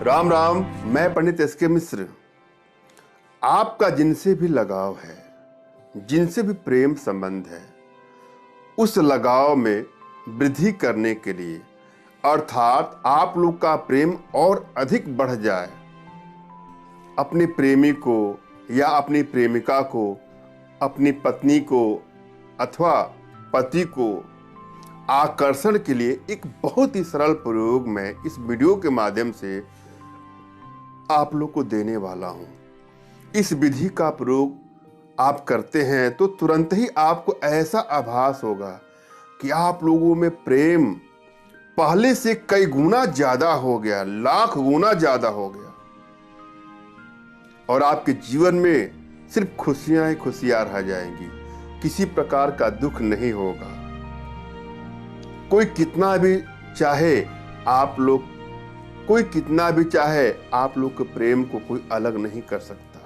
राम राम। मैं पंडित एस.के. मिश्र। आपका जिनसे भी लगाव है, जिनसे भी प्रेम संबंध है, उस लगाव में वृद्धि करने के लिए अर्थात आप लोग का प्रेम और अधिक बढ़ जाए, अपने प्रेमी को या अपनी प्रेमिका को, अपनी पत्नी को अथवा पति को आकर्षण के लिए एक बहुत ही सरल प्रयोग मैं इस वीडियो के माध्यम से आप लोग को देने वाला हूं। इस विधि का प्रयोग आप करते हैं तो तुरंत ही आपको ऐसा आभास होगा कि आप लोगों में प्रेम पहले से कई गुना ज्यादा हो गया, लाख गुना ज्यादा हो गया, और आपके जीवन में सिर्फ खुशियां ही खुशियां रह जाएंगी। किसी प्रकार का दुख नहीं होगा। कोई कितना भी चाहे आप लोग के प्रेम को कोई अलग नहीं कर सकता।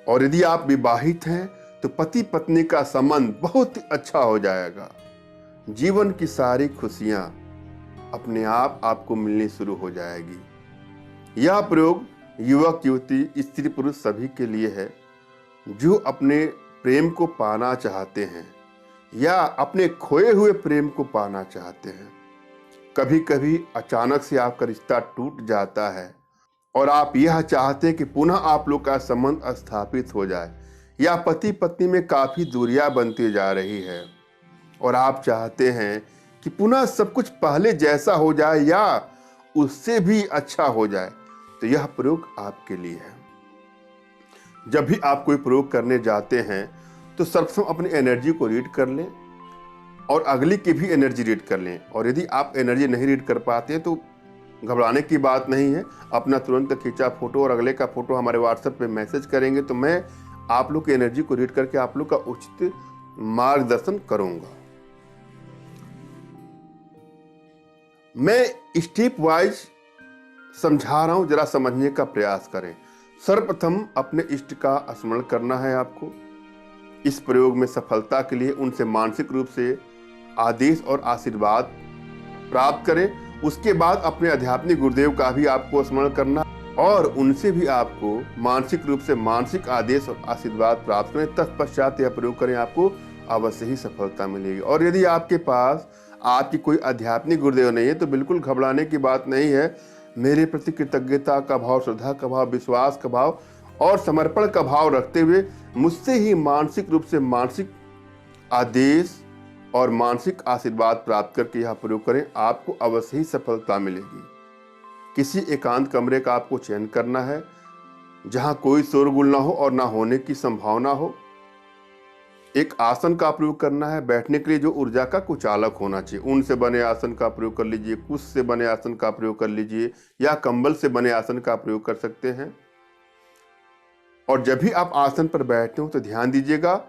और यदि आप विवाहित हैं तो पति पत्नी का संबंध बहुत ही अच्छा हो जाएगा। जीवन की सारी खुशियां अपने आप आपको मिलनी शुरू हो जाएगी। यह प्रयोग युवक युवती स्त्री पुरुष सभी के लिए है जो अपने प्रेम को पाना चाहते हैं या अपने खोए हुए प्रेम को पाना चाहते हैं। कभी कभी अचानक से आपका रिश्ता टूट जाता है और आप यह चाहते हैं कि पुनः आप लोग का संबंध स्थापित हो जाए, या पति पत्नी में काफी दूरियां बनती जा रही है और आप चाहते हैं कि पुनः सब कुछ पहले जैसा हो जाए या उससे भी अच्छा हो जाए, तो यह प्रयोग आपके लिए है। जब भी आप कोई प्रयोग करने जाते हैं तो सर्वप्रथम अपनी एनर्जी को रीड कर लें और अगली की भी एनर्जी रीड कर लें। और यदि आप एनर्जी नहीं रीड कर पाते हैं तो घबराने की बात नहीं है। अपना तुरंत खींचा फोटो और अगले का फोटो हमारे व्हाट्सएप पे मैसेज करेंगे तो मैं आप लोग की एनर्जी को रीड करके आप लोग का उचित मार्गदर्शन करूंगा। मैं स्टेप वाइज समझा रहा हूं, जरा समझने का प्रयास करें। सर्वप्रथम अपने इष्ट का स्मरण करना है आपको। इस प्रयोग में सफलता के लिए उनसे मानसिक रूप से आदेश और आशीर्वाद प्राप्त करें। उसके बाद अपने आध्यात्मिक गुरुदेव का भी आपको स्मरण करना और उनसे भी आपको मानसिक रूप से मानसिक आदेश और आशीर्वाद प्राप्त करें। तत्पश्चात यह प्रयोग करें, आपको अवश्य ही सफलता मिलेगी। और यदि आपके पास आपकी कोई आध्यात्मिक गुरुदेव नहीं है तो बिल्कुल घबराने की बात नहीं है। मेरे प्रति कृतज्ञता का भाव, श्रद्धा का भाव, विश्वास का भाव और समर्पण का भाव रखते हुए मुझसे ही मानसिक रूप से मानसिक आदेश और मानसिक आशीर्वाद प्राप्त करके यह प्रयोग करें, आपको अवश्य ही सफलता मिलेगी। किसी एकांत कमरे का आपको चयन करना है जहां कोई शोरगुल ना हो और ना होने की संभावना हो। एक आसन का प्रयोग करना है। बैठने के लिए जो ऊर्जा का कुचालक होना चाहिए, ऊन से बने आसन का प्रयोग कर लीजिए, कुश से बने आसन का प्रयोग कर लीजिए या कंबल से बने आसन का प्रयोग कर सकते हैं। और जब भी आप आसन पर बैठते हो तो ध्यान दीजिएगा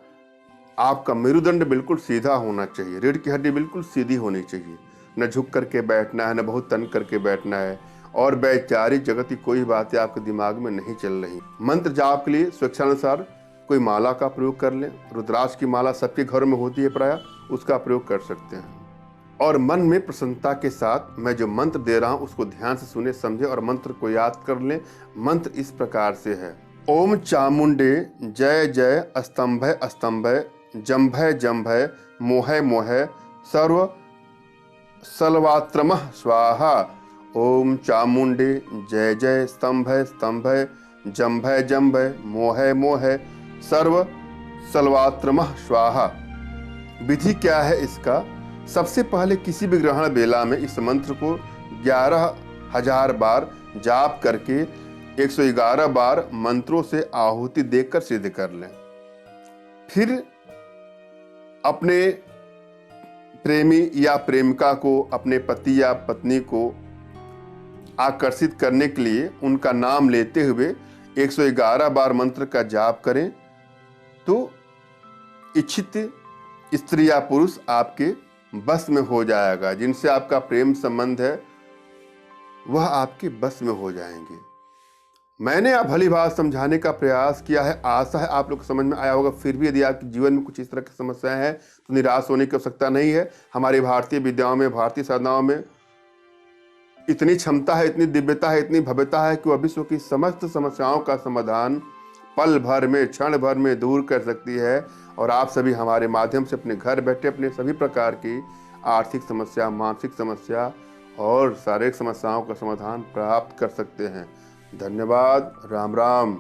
आपका मेरुदंड बिल्कुल सीधा होना चाहिए, रीढ़ की हड्डी बिल्कुल सीधी होनी चाहिए। न झुक करके बैठना है, न बहुत तन करके बैठना है। और वैचारिक जगत की कोई बातें आपके दिमाग में नहीं चल रही। मंत्र जाप के लिए स्वेच्छानुसार कोई माला का प्रयोग कर लें। रुद्राक्ष की माला सबके घर में होती है प्राय, उसका प्रयोग कर सकते हैं। और मन में प्रसन्नता के साथ मैं जो मंत्र दे रहा हूं उसको ध्यान से सुने, समझे और मंत्र को याद कर लें। मंत्र इस प्रकार से है। ओम चामुंडे जय जय स्तंभय स्तंभय जंभय जंभय मोहय मोहय सर्व सलवात्रमः स्वाहा। ओम चामुंडे जय जय स्तंभय स्तंभय जंभय जंभय मोहय मोहय सर्व सलवात्रमः स्वाहा। विधि क्या है इसका? सबसे पहले किसी भी ग्रहण बेला में इस मंत्र को 11,000 बार जाप करके 111 बार मंत्रों से आहुति देकर सिद्ध कर लें। फिर अपने प्रेमी या प्रेमिका को, अपने पति या पत्नी को आकर्षित करने के लिए उनका नाम लेते हुए 111 बार मंत्र का जाप करें तो इच्छित स्त्री या पुरुष आपके बस में हो जाएगा। जिनसे आपका प्रेम संबंध है वह आपके बस में हो जाएंगे। मैंने आप भली बात समझाने का प्रयास किया है। आशा है आप लोग को समझ में आया होगा। फिर भी यदि आपके जीवन में कुछ इस तरह की समस्याएं हैं तो निराश होने की आवश्यकता नहीं है। हमारी भारतीय विद्याओं में, भारतीय साधनाओं में इतनी क्षमता है, इतनी दिव्यता है, इतनी भव्यता है कि वह विश्व की समस्त समस्याओं का समाधान पल भर में, क्षण भर में दूर कर सकती है। और आप सभी हमारे माध्यम से अपने घर बैठे अपने सभी प्रकार की आर्थिक समस्या, मानसिक समस्या और शारीरिक समस्याओं का समाधान प्राप्त कर सकते हैं। धन्यवाद। राम राम।